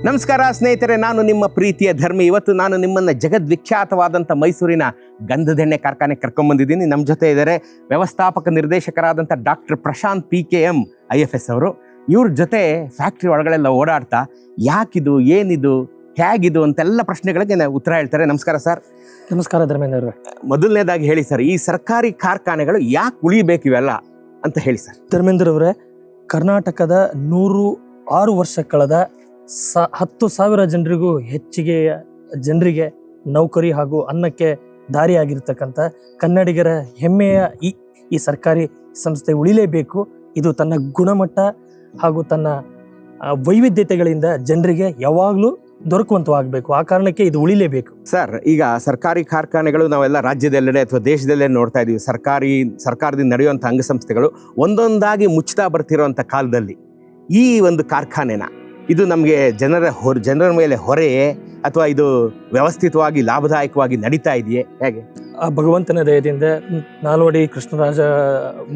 ನಮಸ್ಕಾರ ಸ್ನೇಹಿತರೆ, ನಾನು ನಿಮ್ಮ ಪ್ರೀತಿಯ ಧರ್ಮಿ. ಇವತ್ತು ನಾನು ನಿಮ್ಮನ್ನು ಜಗದ್ವಿಖ್ಯಾತವಾದಂಥ ಮೈಸೂರಿನ ಗಂಧದೆಣ್ಣೆ ಕಾರ್ಖಾನೆ ಕರ್ಕೊಂಡ್ಬಂದಿದ್ದೀನಿ. ನಮ್ಮ ಜೊತೆ ಇದ್ದಾರೆ ವ್ಯವಸ್ಥಾಪಕ ನಿರ್ದೇಶಕರಾದಂಥ ಡಾಕ್ಟರ್ ಪ್ರಶಾಂತ್ PKM IFS ಅವರು. ಇವ್ರ ಜೊತೆ ಫ್ಯಾಕ್ಟ್ರಿ ಒಳಗಡೆಲ್ಲ ಓಡಾಡ್ತಾ ಯಾಕಿದು, ಏನಿದು, ಹೇಗಿದು ಅಂತೆಲ್ಲ ಪ್ರಶ್ನೆಗಳಿಗೆ ಉತ್ತರ ಹೇಳ್ತಾರೆ. ನಮಸ್ಕಾರ ಸರ್. ನಮಸ್ಕಾರ ಧರ್ಮೇಂದ್ರ. ಮೊದಲನೇದಾಗಿ ಹೇಳಿ ಸರ್, ಈ ಸರ್ಕಾರಿ ಕಾರ್ಖಾನೆಗಳು ಯಾಕೆ ಉಳಿಬೇಕು ಇವೆಲ್ಲ ಅಂತ ಹೇಳಿ ಸರ್. ಧರ್ಮೇಂದ್ರ ಅವರೇ, ಕರ್ನಾಟಕದ 106 ವರ್ಷ ಕಳೆದ 10,000 ಜನರಿಗೂ ಹೆಚ್ಚಿಗೆ ಜನರಿಗೆ ನೌಕರಿ ಹಾಗೂ ಅನ್ನಕ್ಕೆ ದಾರಿಯಾಗಿರ್ತಕ್ಕಂಥ ಕನ್ನಡಿಗರ ಹೆಮ್ಮೆಯ ಈ ಸರ್ಕಾರಿ ಸಂಸ್ಥೆ ಉಳಿಲೇಬೇಕು. ಇದು ತನ್ನ ಗುಣಮಟ್ಟ ಹಾಗೂ ತನ್ನ ವೈವಿಧ್ಯತೆಗಳಿಂದ ಜನರಿಗೆ ಯಾವಾಗಲೂ ದೊರಕುವಂತವಾಗಬೇಕು. ಆ ಕಾರಣಕ್ಕೆ ಇದು ಉಳಿಲೇಬೇಕು. ಸರ್, ಈಗ ಸರ್ಕಾರಿ ಕಾರ್ಖಾನೆಗಳು ನಾವೆಲ್ಲ ರಾಜ್ಯದೆಲ್ಲೆಡೆ ಅಥವಾ ದೇಶದಲ್ಲೇ ನೋಡ್ತಾ ಇದ್ದೀವಿ. ಸರ್ಕಾರದಿಂದ ನಡೆಯುವಂಥ ಅಂಗಸಂಸ್ಥೆಗಳು ಒಂದೊಂದಾಗಿ ಮುಚ್ತಾ ಬರ್ತಿರೋಂಥ ಕಾಲದಲ್ಲಿ ಈ ಒಂದು ಕಾರ್ಖಾನೆನ ಇದು ನಮಗೆ ಜನರ ಮೇಲೆ ಹೊರೆಯೇ ಅಥವಾ ಇದು ವ್ಯವಸ್ಥಿತವಾಗಿ ಲಾಭದಾಯಕವಾಗಿ ನಡೀತಾ ಇದೆಯೇ, ಹೇಗೆ? ಆ ಭಗವಂತನ ದಯದಿಂದ, ನಾಲ್ವಡಿ ಕೃಷ್ಣರಾಜ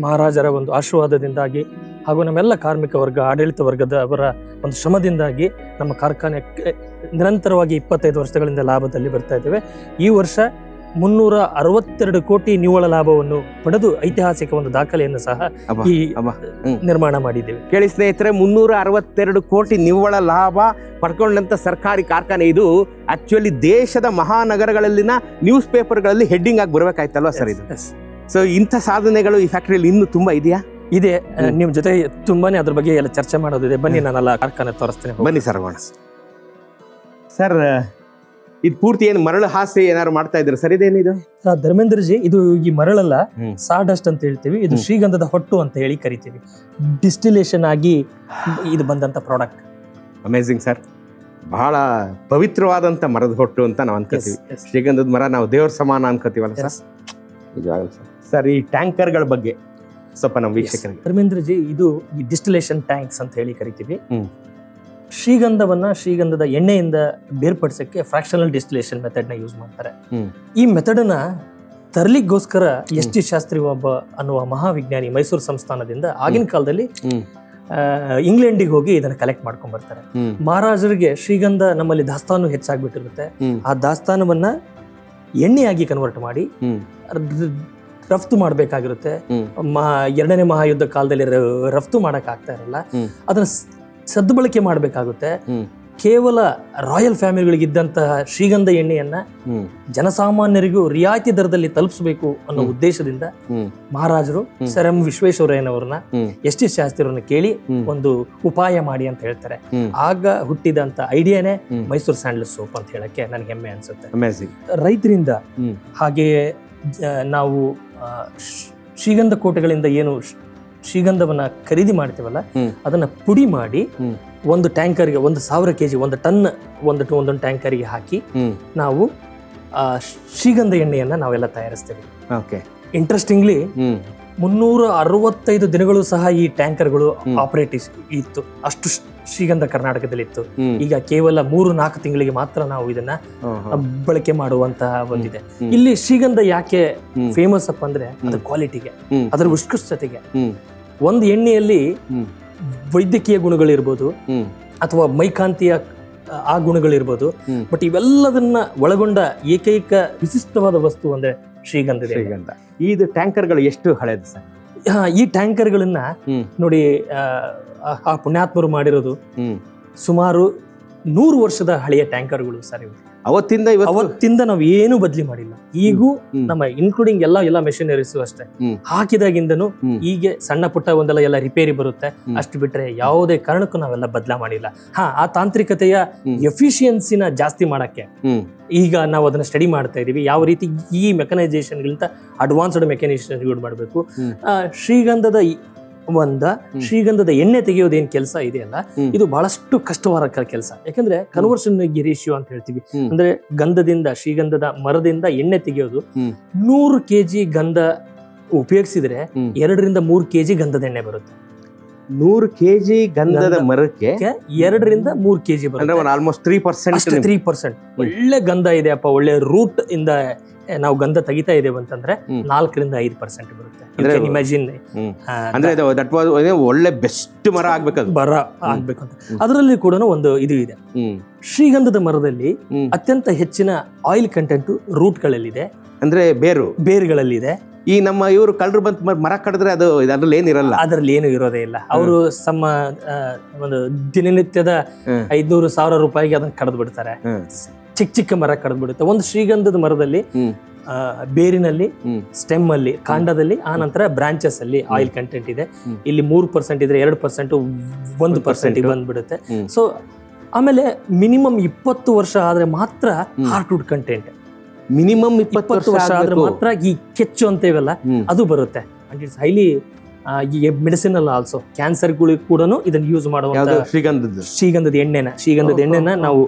ಮಹಾರಾಜರ ಒಂದು ಆಶೀರ್ವಾದದಿಂದಾಗಿ ಹಾಗೂ ನಮ್ಮೆಲ್ಲ ಕಾರ್ಮಿಕ ವರ್ಗ, ಆಡಳಿತ ವರ್ಗದ ಅವರ ಒಂದು ಶ್ರಮದಿಂದಾಗಿ ನಮ್ಮ ಕಾರ್ಖಾನೆ ನಿರಂತರವಾಗಿ 25 ವರ್ಷಗಳಿಂದ ಲಾಭದಲ್ಲಿ ಬರ್ತಾ ಇದ್ದೇವೆ. ಈ ವರ್ಷ 362 ಕೋಟಿ ನಿವ್ವಳ ಲಾಭವನ್ನು ಪಡೆದು ಐತಿಹಾಸಿಕ ಒಂದು ದಾಖಲೆಯನ್ನು ಸಹ ಈ ನಿರ್ಮಾಣ ಮಾಡಿದ್ದೇವೆ. ಕೇಳಿ ಸ್ನೇಹಿತರೆ, 362 ಕೋಟಿ ನಿವ್ವಳ ಲಾಭ ಪಡ್ಕೊಂಡಂತ ಸರ್ಕಾರಿ ಕಾರ್ಖಾನೆ ಇದು. ಆಕ್ಚುಲಿ ದೇಶದ ಮಹಾನಗರಗಳಲ್ಲಿನ ನ್ಯೂಸ್ ಪೇಪರ್ಗಳಲ್ಲಿ ಹೆಡ್ಡಿಂಗ್ ಆಗಿ ಬರಬೇಕಾಯ್ತಲ್ವಾ ಸರ್ ಇದು? ಸೊ ಇಂಥ ಸಾಧನೆಗಳು ಈ ಫ್ಯಾಕ್ಟರಿಯಲ್ಲಿ ಇನ್ನೂ ತುಂಬಾ ಇದೆಯಾ? ಇದೆ. ನಿಮ್ ಜೊತೆ ತುಂಬಾನೇ ಅದ್ರ ಬಗ್ಗೆ ಎಲ್ಲ ಚರ್ಚೆ ಮಾಡೋದಿದೆ. ಬನ್ನಿ, ನಾನೆಲ್ಲ ಕಾರ್ಖಾನೆ ತೋರಿಸ್ತೇನೆ. ಬನ್ನಿ ಸರ್. ಸರ್, ಇದು ಪೂರ್ತಿ ಏನು ಮರಳು ಹಾಸ್ಯ ಏನಾದ್ರು ಮಾಡ್ತಾ ಇದ್ರು ಸರ್? ಇದೇನಿದು? ಧರ್ಮೇಂದ್ರಜಿ, ಇದು ಈ ಮರಳಲ್ಲ, ಸಾಡಸ್ಟ್ ಅಂತ ಹೇಳ್ತೀವಿ. ಇದು ಶ್ರೀಗಂಧದ ಹೊಟ್ಟು ಅಂತ ಹೇಳಿ ಕರಿತೀವಿ. ಡಿಸ್ಟಿಲೇಷನ್ ಆಗಿ ಇದು ಬಂದಂತ ಪ್ರಾಡಕ್ಟ್. Amazing sir. ಬಹಳ ಪವಿತ್ರವಾದಂತ ಮರದ ಹೊಟ್ಟು ಅಂತ ನಾವು ಅನ್ಕೋತೀವಿ. ಶ್ರೀಗಂಧದ ಮರ ನಾವು ದೇವ್ರ ಸಮಾನ ಅನ್ಕೋತೀವಲ್ಲ ಸರ್? ಸರ್, ಈ ಟ್ಯಾಂಕರ್ಗಳ ಬಗ್ಗೆ ಸ್ವಲ್ಪ ನಮ್ಮ ವೀಕ್ಷಕರಿಗೆ. ಧರ್ಮೇಂದ್ರಜಿ, ಇದು ಈ ಡಿಸ್ಟಿಲೇಷನ್ ಟ್ಯಾಂಕ್ಸ್ ಅಂತ ಹೇಳಿ ಕರಿತೀವಿ. ಶ್ರೀಗಂಧದ ಎಣ್ಣೆಯಿಂದ ಬೇರ್ಪಡಿಸಕ್ಕೆ ಫ್ರಾಕ್ಷನಲ್ ಡಿಸ್ಟಿಲೇಷನ್ ಮೆಥಡ್ ನ ಯೂಸ್ ಮಾಡ್ತಾರೆ. ಈ ಮೆಥಡ್ ನ ತರಲಿಕ್ಕೋಸ್ಕರ ST ಶಾಸ್ತ್ರಿ ಒಬ್ಬ ಅನ್ನುವ ಮಹಾವಿಜ್ಞಾನಿ ಮೈಸೂರು ಸಂಸ್ಥಾನದಿಂದ ಆಗಿನ ಕಾಲದಲ್ಲಿ ಇಂಗ್ಲೆಂಡಿಗೆ ಹೋಗಿ ಇದನ್ನ ಕಲೆಕ್ಟ್ ಮಾಡ್ಕೊಂಡ್ ಬರ್ತಾರೆ. ಮಹಾರಾಜರಿಗೆ ಶ್ರೀಗಂಧ ನಮ್ಮಲ್ಲಿ ದಾಸ್ತಾನು ಹೆಚ್ಚಾಗ್ಬಿಟ್ಟಿರುತ್ತೆ. ಆ ದಾಸ್ತಾನವನ್ನ ಎಣ್ಣೆಯಾಗಿ ಕನ್ವರ್ಟ್ ಮಾಡಿ ರಫ್ತು ಮಾಡ್ಬೇಕಾಗಿರುತ್ತೆ. 2ನೇ ಮಹಾಯುದ್ಧ ಕಾಲದಲ್ಲಿ ರಫ್ತು ಮಾಡಕ್ ಆಗ್ತಾ ಇರಲ್ಲ. ಅದನ್ನ ಸದ್ಬಳಕೆ ಮಾಡಬೇಕಾಗುತ್ತೆ. ಕೇವಲ ರಾಯಲ್ ಫ್ಯಾಮಿಲಿಗಳಿಗೆ ಇದ್ದಂತಹ ಶ್ರೀಗಂಧ ಎಣ್ಣೆಯನ್ನ ಜನಸಾಮಾನ್ಯರಿಗೂ ರಿಯಾಯಿತಿ ದರದಲ್ಲಿ ತಲುಪಿಸಬೇಕು ಅನ್ನೋ ಉದ್ದೇಶದಿಂದ ಮಹಾರಾಜರು ಸರ್ ಎಂ ವಿಶ್ವೇಶ್ವರಯ್ಯನವರನ್ನ ST ಶಾಸ್ತ್ರಿಯವ್ರನ್ನ ಕೇಳಿ ಒಂದು ಉಪಾಯ ಮಾಡಿ ಅಂತ ಹೇಳ್ತಾರೆ. ಆಗ ಹುಟ್ಟಿದಂತ ಐಡಿಯಾನೇ ಮೈಸೂರು ಸ್ಯಾಂಡಲ್ ಸೋಪ್ ಅಂತ ಹೇಳಕ್ಕೆ ನನಗೆ ಹೆಮ್ಮೆ ಅನ್ಸುತ್ತೆ. ರೈತರಿಂದ ಹಾಗೆಯೇ ನಾವು ಶ್ರೀಗಂಧ ಕೋಟೆಗಳಿಂದ ಏನು ಶ್ರೀಗಂಧವನ್ನ ಖರೀದಿ ಮಾಡ್ತೀವಲ್ಲ, ಅದನ್ನ ಪುಡಿ ಮಾಡಿ ಒಂದು ಟ್ಯಾಂಕರ್ಗೆ 1,000 kg, 1 ಟನ್ ಒಂದೊಂದು ಟ್ಯಾಂಕರ್ಗೆ ಹಾಕಿ ನಾವು ಶ್ರೀಗಂಧ ಎಣ್ಣೆಯನ್ನ ನಾವೆಲ್ಲ ತಯಾರಿಸ್ತೇವೆ. ಇಂಟ್ರೆಸ್ಟಿಂಗ್ಲಿ 365 ದಿನಗಳು ಸಹ ಈ ಟ್ಯಾಂಕರ್ಗಳು ಆಪರೇಟ್ ಇತ್ತು. ಅಷ್ಟು ಶ್ರೀಗಂಧ ಕರ್ನಾಟಕದಲ್ಲಿ ಇತ್ತು. ಈಗ ಕೇವಲ 3-4 ತಿಂಗಳಿಗೆ ಮಾತ್ರ ನಾವು ಇದನ್ನ ಬಳಕೆ ಮಾಡುವಂತಹ ಒಂದಿದೆ. ಇಲ್ಲಿ ಶ್ರೀಗಂಧ ಯಾಕೆ ಫೇಮಸ್ ಅಪ್ ಅಂದ್ರೆ ಅದ್ರ ಕ್ವಾಲಿಟಿಗೆ, ಅದರ ಉತ್ಕೃಷ್ಟತೆಗೆ. ಒಂದು ಎಣ್ಣೆಯಲ್ಲಿ ವೈದ್ಯಕೀಯ ಗುಣಗಳಿರ್ಬೋದು ಅಥವಾ ಮೈಕಾಂತಿಯ ಆ ಗುಣಗಳಿರ್ಬೋದು, ಬಟ್ ಇವೆಲ್ಲದನ್ನ ಒಳಗೊಂಡ ಏಕೈಕ ವಿಶಿಷ್ಟವಾದ ವಸ್ತು ಅಂದ್ರೆ ಶ್ರೀಗಂಧ. ಇದು ಟ್ಯಾಂಕರ್ಗಳು ಎಷ್ಟು ಹಳೆಯದು ಸರ್? ಈ ಟ್ಯಾಂಕರ್ಗಳನ್ನ ನೋಡಿ, ಆ ಪುಣ್ಯಾತ್ಮರು ಮಾಡಿರೋದು ಸುಮಾರು 100 ವರ್ಷದ ಹಳೆಯ ಟ್ಯಾಂಕರ್ಗಳು ಸರ್ ಇವು. ಅವತ್ತಿಂದ ನಾವು ಏನು ಬದಲಿ ಮಾಡಿಲ್ಲ. ಈಗೂ ನಮ್ಮ ಇನ್ಕ್ಲೂಡಿಂಗ್ ಎಲ್ಲ ಮೆಷಿನರೀಸು ಅಷ್ಟೇ. ಹಾಕಿದಾಗಿಂದನು ಹೀಗೆ ಸಣ್ಣ ಪುಟ್ಟ ಎಲ್ಲ ರಿಪೇರಿ ಬರುತ್ತೆ, ಅಷ್ಟು ಬಿಟ್ರೆ ಯಾವುದೇ ಕಾರಣಕ್ಕೂ ನಾವೆಲ್ಲ ಬದಲಾ ಮಾಡಿಲ್ಲ. ಆ ತಾಂತ್ರಿಕತೆಯ ಎಫಿಷಿಯನ್ಸಿನ ಜಾಸ್ತಿ ಮಾಡಕ್ಕೆ ಈಗ ನಾವು ಅದನ್ನ ಸ್ಟಡಿ ಮಾಡ್ತಾ ಇದೀವಿ. ಯಾವ ರೀತಿ ಈ ಮೆಕನೈಸೇಷನ್ಗಿಂತ ಅಡ್ವಾನ್ಸ್ಡ್ ಮೆಕ್ಯಾನಿಸೇಷನ್ ಯೂಸ್ ಮಾಡಬೇಕು. ಶ್ರೀಗಂಧದ ಎಣ್ಣೆ ತೆಗೆಯೋದೇನ್ ಕೆಲಸ ಇದೆಯಲ್ಲ, ಇದು ಬಹಳಷ್ಟು ಕಷ್ಟವಾದ ಕೆಲಸ. ಯಾಕಂದ್ರೆ ಕನ್ವರ್ಷನ್ ರೇಷಿಯೋ ಅಂತ ಹೇಳ್ತೀವಿ. ಅಂದ್ರೆ ಶ್ರೀಗಂಧದ ಮರದಿಂದ ಎಣ್ಣೆ ತೆಗೆಯೋದು 100 kg ಗಂಧ ಉಪಯೋಗಿಸಿದ್ರೆ 2 ರಿಂದ 3 kg ಗಂಧದ ಎಣ್ಣೆ ಬರುತ್ತೆ. 100 kg ಗಂಧದ ಮರಕ್ಕೆ 2 ರಿಂದ 3 kg ಅಂದ್ರೆ ಬರುತ್ತೆ. ಆಲ್ಮೋಸ್ಟ್ 3%. 3%. ಒಳ್ಳೆ ಗಂಧ ಇದೆ ಅಪ್ಪ, ಒಳ್ಳೆ ರೂಟ್ ಇಂದ ನಾವು ಗಂಧ ತೆಗಿತಾ ಇದ್ದೇವೆ ಅಂತಂದ್ರೆ 4 ರಿಂದ 5% ಬರುತ್ತೆ. ಇಮ್ಯಾಜಿನ್ ಅಂದ್ರೆ ದಟ್ ವಾಸ್ ಒಳ್ಳೆ ಬೆಸ್ಟ್ ಮರ ಆಗ್ಬೇಕದು, ಬರ ಆಗ್ಬೇಕು ಅಂತ. ಅದರಲ್ಲಿ ಕೂಡ ಒಂದು ಇದು ಇದೆ. ಶ್ರೀಗಂಧದ ಮರದಲ್ಲಿ ಅತ್ಯಂತ ಹೆಚ್ಚಿನ ಆಯಿಲ್ ಕಂಟೆಂಟ್ ರೂಟ್ಗಳಲ್ಲಿದೆ, ಅಂದ್ರೆ ಬೇರುಗಳಲ್ಲಿದೆ. ಈ ನಮ್ಮ ಇವರು ಕಳ್ಳರು ಬಂತ ಮರ ಕಡಿದ್ರೆ ಅದು ಅದ್ರಲ್ಲಿ ಏನಿರಲ್ಲ, ಅದರಲ್ಲಿ ಏನು ಇರೋದೇ ಇಲ್ಲ. ಅವರು ತಮ್ಮ ಒಂದು ದಿನನಿತ್ಯದ 500,000 ರೂಪಾಯಿಗೆ ಅದನ್ನ ಕಡ್ದು ಬಿಡ್ತಾರೆ. ಚಿಕ್ಕ ಮರ ಕಡ್ದು ಬಿಡುತ್ತೆ. ಒಂದು ಶ್ರೀಗಂಧದ ಮರದಲ್ಲಿ ಬೇರಿನಲ್ಲಿ, ಸ್ಟೆಮ್ ಅಲ್ಲಿ, ಕಾಂಡದಲ್ಲಿ, ಆ ನಂತರ ಬ್ರಾಂಚಸ್ ಅಲ್ಲಿ ಆಯಿಲ್ ಕಂಟೆಂಟ್ ಇದೆ. ಇಲ್ಲಿ 3% ಇದ್ರೆ 2%, 1% ಬಂದ್ಬಿಡುತ್ತೆ. ಸೊ ಆಮೇಲೆ ಮಿನಿಮಮ್ 20 ವರ್ಷ ಆದ್ರೆ ಮಾತ್ರ ಹಾರ್ಟ್ವುಡ್ ಕಂಟೆಂಟ್, ಮಿನಿಮಮ್ 20 ವರ್ಷ ಆದ್ರೆ ಮಾತ್ರ ಈ ಕೆಚ್ಚು ಅಂತೇವಲ್ಲ ಅದು ಬರುತ್ತೆ. And it's highly medicinal also. ಕ್ಯಾನ್ಸರ್ಗಳಿಗೆ ಕೂಡ ಇದನ್ನ ಯೂಸ್ ಮಾಡುವಂತ ಶ್ರೀಗಂಧದ ಎಣ್ಣೆನ ನಾವು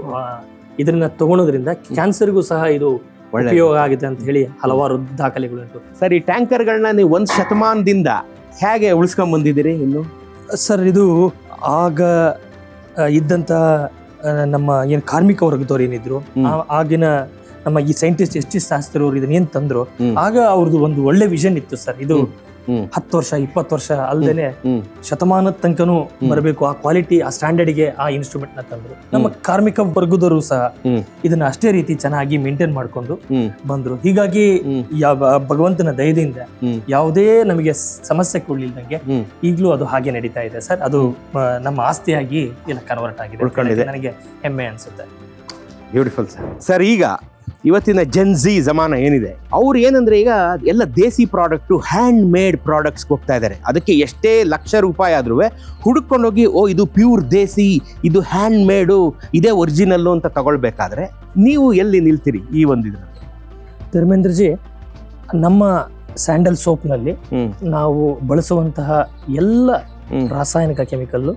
ಇದನ್ನ ತಗೊಳೋದ್ರಿಂದ ಕ್ಯಾನ್ಸರ್ಗೂ ಸಹ ಇದು ಉಪಯೋಗ ಆಗಿದೆ ಅಂತ ಹೇಳಿ ಹಲವಾರು ದಾಖಲೆಗಳುಂಟು. ಸರ್, ಈ ಟ್ಯಾಂಕರ್ಗಳನ್ನ ನೀವು 1 ಶತಮಾನದಿಂದ ಹೇಗೆ ಉಳಿಸ್ಕೊಂಡ್ ಬಂದಿದ್ದೀರಿ? ಇನ್ನು ಸರ್, ಇದು ಆಗ ಇದ್ದಂತ ನಮ್ಮ ಏನ್ ಕಾರ್ಮಿಕ ವರ್ಗದವ್ರು ಏನಿದ್ರು, ಆಗಿನ ನಮ್ಮ ಈ ಸೈಂಟಿಸ್ಟ್ ಎಸ್ ಟಿ ಶಾಸ್ತ್ರಿ ಅವರು ಇದನ್ನ ಏನ್ ತಂದ್ರು, ಆಗ ಅವ್ರದ್ದು ಒಂದು ಒಳ್ಳೆ ವಿಷನ್ ಇತ್ತು ಸರ್. ಇದು 10 ವರ್ಷ 20 ವರ್ಷ ಅಲ್ದೇನೆ ಶತಮಾನದ ತನಕನೂ ಬರಬೇಕು, ಆ ಕ್ವಾಲಿಟಿ, ಆ ಸ್ಟ್ಯಾಂಡರ್ಡ್ಗೆ ಆ ಇನ್ಸ್ಟ್ರೂಮೆಂಟ್ ನ ತಂದ್ರು. ನಮ್ಮ ಕಾರ್ಮಿಕ ವರ್ಗದವರು ಸಹ ಇದನ್ನ ಅಷ್ಟೇ ರೀತಿ ಚೆನ್ನಾಗಿ ಮೇಂಟೈನ್ ಮಾಡ್ಕೊಂಡು ಬಂದ್ರು. ಹೀಗಾಗಿ ಭಗವಂತನ ದಯದಿಂದ ಯಾವುದೇ ನಮಗೆ ಸಮಸ್ಯೆ ಕೊಡ್ಲಿಲ್ದಂಗೆ ಈಗಲೂ ಅದು ಹಾಗೆ ನಡೀತಾ ಇದೆ ಸರ್. ಅದು ನಮ್ಮ ಆಸ್ತಿಯಾಗಿ ಇಲ್ಲ ಕನ್ವರ್ಟ್ ಆಗಿದೆ. ನನಗೆ ಹೆಮ್ಮೆ ಅನ್ಸುತ್ತೆ. Beautiful sir. ಸರ್, ಈಗ ಇವತ್ತಿನ ಜೆನ್ಜಿ ಜಮಾನ ಏನಿದೆ, ಅವ್ರು ಏನಂದ್ರೆ ಈಗ ಎಲ್ಲ ದೇಸಿ ಪ್ರಾಡಕ್ಟು, ಹ್ಯಾಂಡ್ ಮೇಡ್ ಪ್ರಾಡಕ್ಟ್ಸ್ ಹೋಗ್ತಾ ಇದ್ದಾರೆ. ಅದಕ್ಕೆ ಎಷ್ಟೇ ಲಕ್ಷ ರೂಪಾಯಿ ಆದ್ರೂ ಹುಡುಕೊಂಡೋಗಿ ಇದು ಪ್ಯೂರ್ ದೇಸಿ, ಇದು ಹ್ಯಾಂಡ್ ಮೇಡು, ಇದೇ ಒರಿಜಿನಲ್ಲು ಅಂತ ತಗೊಳ್ಬೇಕಾದ್ರೆ ನೀವು ಎಲ್ಲಿ ನಿಲ್ತೀರಿ ಈ ಒಂದು ಇದರಲ್ಲಿ? ಧರ್ಮೇಂದ್ರಜಿ, ನಮ್ಮ ಸ್ಯಾಂಡಲ್ ಸೋಪ್ನಲ್ಲಿ ನಾವು ಬಳಸುವಂತಹ ಎಲ್ಲ ರಾಸಾಯನಿಕ ಕೆಮಿಕಲ್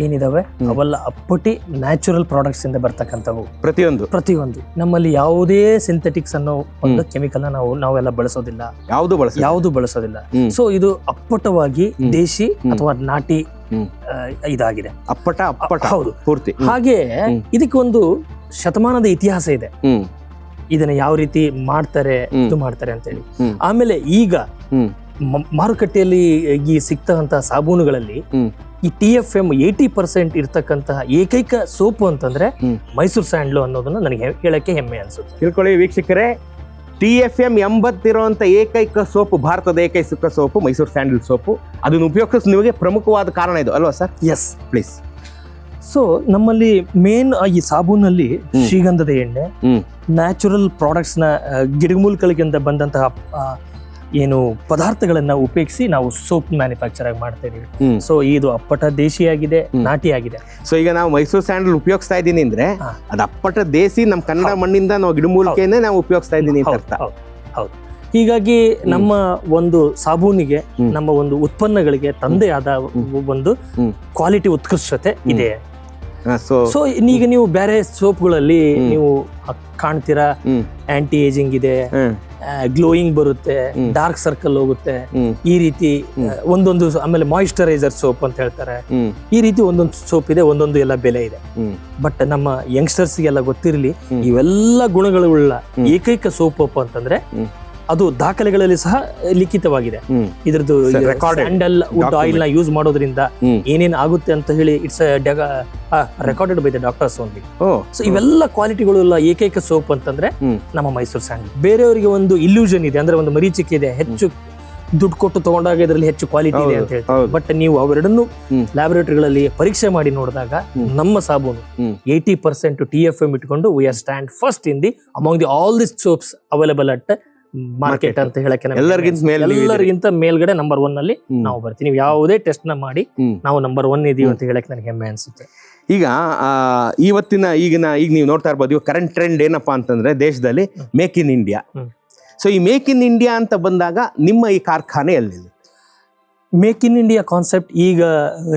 ಏನಿದಾವೆ ಅವೆಲ್ಲ ಅಪ್ಪಟಿ ನ್ಯಾಚುರಲ್ ಪ್ರಾಡಕ್ಟ್ಸ್ ಇಂದ ಬರ್ತಕ್ಕಂಥವು. ಪ್ರತಿಯೊಂದು ನಮ್ಮಲ್ಲಿ ಯಾವುದೇ ಸಿಂಥೆಟಿಕ್ಸ್ ಅನ್ನೋ ಒಂದು ಕೆಮಿಕಲ್ ನಾವೆಲ್ಲ ಬಳಸೋದಿಲ್ಲ, ಯಾವುದು ಬಳಸೋದಿಲ್ಲ. ಸೊ ಇದು ಅಪ್ಪಟವಾಗಿ ದೇಶಿ ಅಥವಾ ನಾಟಿ ಇದಾಗಿದೆ. ಹೌದು, ಪೂರ್ತಿ. ಹಾಗೆ ಇದಕ್ಕೆ ಒಂದು ಶತಮಾನದ ಇತಿಹಾಸ ಇದೆ. ಇದನ್ನ ಯಾವ ರೀತಿ ಮಾಡ್ತಾರೆ, ಇದು ಮಾಡ್ತಾರೆ ಅಂತ ಹೇಳಿ. ಆಮೇಲೆ ಈಗ ಮಾರುಕಟ್ಟೆಯಲ್ಲಿ ಈ ಸಿಗ್ತಕ್ಕಂತ ಸಾಬೂನುಗಳಲ್ಲಿ ಈ TFM 80% ಇರ್ತಕ್ಕಂತಹ ಏಕೈಕ ಸೋಪು ಅಂತಂದ್ರೆ ಮೈಸೂರು ಸ್ಯಾಂಡ್ಲು ಅನ್ನೋದನ್ನ ನನಗೆ ಹೇಳಕ್ಕೆ ಹೆಮ್ಮೆ ಅನ್ಸುತ್ತೆ. ತಿಳ್ಕೊಳ್ಳಿ ವೀಕ್ಷಕರೇ, TFM 80 ಇರುವಂತ ಏಕೈಕ ಸೋಪು, ಭಾರತದ ಏಕೈಕ ಸೋಪು ಮೈಸೂರು ಸ್ಯಾಂಡಲ್ ಸೋಪು. ಅದನ್ನು ಉಪಯೋಗಿಸ್ ನಿಮಗೆ ಪ್ರಮುಖವಾದ ಕಾರಣ ಇದು ಅಲ್ವಾ ಸರ್? Yes, please. ಸೊ ನಮ್ಮಲ್ಲಿ ಮೇನ್ ಈ ಸಾಬೂನಲ್ಲಿ ಶ್ರೀಗಂಧದ ಎಣ್ಣೆ, ನ್ಯಾಚುರಲ್ ಪ್ರಾಡಕ್ಟ್ಸ್ ನ ಗಿಡಮೂಲಿಕೆಗಳಿಂದ ಬಂದಂತಹ ಏನು ಪದಾರ್ಥಗಳನ್ನ ಉಪಯೋಗಿಸಿ ನಾವು ಸೋಪ್ ಮ್ಯಾನುಫ್ಯಾಕ್ಚರ್ ಆಗಿ ಮಾಡ್ತಾ ಇದೀವಿ. ಸೊ ಇದು ಅಪ್ಪಟ ದೇಶಿಯಾಗಿದೆ, ನಾಟಿಯಾಗಿದೆ. ಸೊ ಈಗ ನಾವು ಮೈಸೂರು ಸ್ಯಾಂಡಲ್ ಉಪಯೋಗಿಸ್ತಾ ಇದ್ದೀನಿ ಅಂದ್ರೆ ಅದು ಅಪ್ಪಟ ದೇಸಿ, ನಮ್ಮ ಕನ್ನಡ ಮಣ್ಣಿಂದ ನಾವು ಗಿಡಮೂಲಿಕೆಯನ್ನೇ ನಾವು ಉಪಯೋಗಿಸ್ತಾ ಇದ್ದೀನಿ ಅಂತ ಅರ್ಥ. ಹೌದು. ಹೀಗಾಗಿ ನಮ್ಮ ಒಂದು ಸಾಬೂನಿಗೆ, ನಮ್ಮ ಒಂದು ಉತ್ಪನ್ನಗಳಿಗೆ ತಂದೆಯಾದ ಒಂದು ಕ್ವಾಲಿಟಿ ಉತ್ಕೃಷ್ಟತೆ ಇದೆ. ಸೊ ಈಗ ನೀವು ಬೇರೆ ಸೋಪ್ಗಳಲ್ಲಿ ನೀವು ಕಾಣ್ತೀರಾ, ಆಂಟಿ ಏಜಿಂಗ್ ಇದೆ, ಗ್ಲೋಯಿಂಗ್ ಬರುತ್ತೆ, ಡಾರ್ಕ್ ಸರ್ಕಲ್ ಹೋಗುತ್ತೆ, ಈ ರೀತಿ ಒಂದೊಂದು. ಆಮೇಲೆ ಮಾಯಿಶ್ಚರೈಸರ್ ಸೋಪ್ ಅಂತ ಹೇಳ್ತಾರೆ. ಈ ರೀತಿ ಒಂದೊಂದು ಸೋಪ್ ಇದೆ, ಒಂದೊಂದು ಎಲ್ಲ ಬೆಲೆ ಇದೆ. ಬಟ್ ನಮ್ಮ ಯಂಗ್ಸ್ಟರ್ಸ್ಗೆಲ್ಲ ಗೊತ್ತಿರಲಿ, ಇವೆಲ್ಲ ಗುಣಗಳುಳ್ಳ ಏಕೈಕ ಸೋಪ್ ಅಂತಂದ್ರೆ ಅದು ದಾಖಲೆಗಳಲ್ಲಿ ಸಹ ಲಿಖಿತವಾಗಿದೆ. ಇದ್ರದ್ದು ಸ್ಯಾಂಡಲ್ ವುಡ್ ಆಯಿಲ್ ನ ಯೂಸ್ ಮಾಡೋದ್ರಿಂದ ಏನೇನ್ ಆಗುತ್ತೆ ಅಂತ ಹೇಳಿ it's recorded by the doctors only. So ಇವೆಲ್ಲ ಕ್ವಾಲಿಟಿಗಳುಳ್ಳ ಏಕೈಕ ಸೋಪ್ ಅಂತಂದ್ರೆ ನಮ್ಮ ಮೈಸೂರು ಸ್ಯಾಂಡಲ್. ಬೇರೆಯವರಿಗೆ ಒಂದು ಇಲ್ಯೂಷನ್ ಇದೆ, ಅಂದ್ರೆ ಒಂದು ಮರೀಚಿಕೆ ಇದೆ, ಹೆಚ್ಚು ದುಡ್ಡು ಕೊಟ್ಟು ತಗೊಂಡಾಗ ಇದರಲ್ಲಿ ಹೆಚ್ಚು ಕ್ವಾಲಿಟಿ ಇದೆ ಅಂತ ಹೇಳ್ತಾರೆ. ಬಟ್ ನೀವು ಅವೆರಡನ್ನು ಲ್ಯಾಬೊರೇಟರಿಗಳಲ್ಲಿ ಪರೀಕ್ಷೆ ಮಾಡಿ ನೋಡಿದಾಗ ನಮ್ಮ ಸಾಬೂನು 80% TFM ಇಟ್ಕೊಂಡು we are stand first in the among the all this soaps available at market ಅಂತ ಹೇಳಕ್ಕೆ ಎಲ್ಲರಿಗಿಂತ ಮೇಲ್ಗಡೆ ನಂಬರ್ 1 ಅಲ್ಲಿ ನಾವು ಬರ್ತೀವಿ. ನೀವು ಯಾವುದೇ ಟೆಸ್ಟ್ ನ ಮಾಡಿ ನಾವು ನಂಬರ್ 1 ಇದೀವಿ ಅಂತ ಹೇಳಕ್ ನನಗೆ ಹೆಮ್ಮೆ ಅನ್ಸುತ್ತೆ. ಈಗ ಈಗ ನೀವು ನೋಡ್ತಾ ಇರ್ಬೋದು, ಕರೆಂಟ್ ಟ್ರೆಂಡ್ ಏನಪ್ಪಾ ಅಂತಂದ್ರೆ ದೇಶದಲ್ಲಿ ಮೇಕ್ ಇನ್ ಇಂಡಿಯಾ. ಸೊ ಈ ಮೇಕ್ ಇನ್ ಇಂಡಿಯಾ ಅಂತ ಬಂದಾಗ ನಿಮ್ಮ ಈ ಕಾರ್ಖಾನೆ ಎಲ್ಲಿದೆ? ಮೇಕ್ ಇನ್ ಇಂಡಿಯಾ ಕಾನ್ಸೆಪ್ಟ್ ಈಗ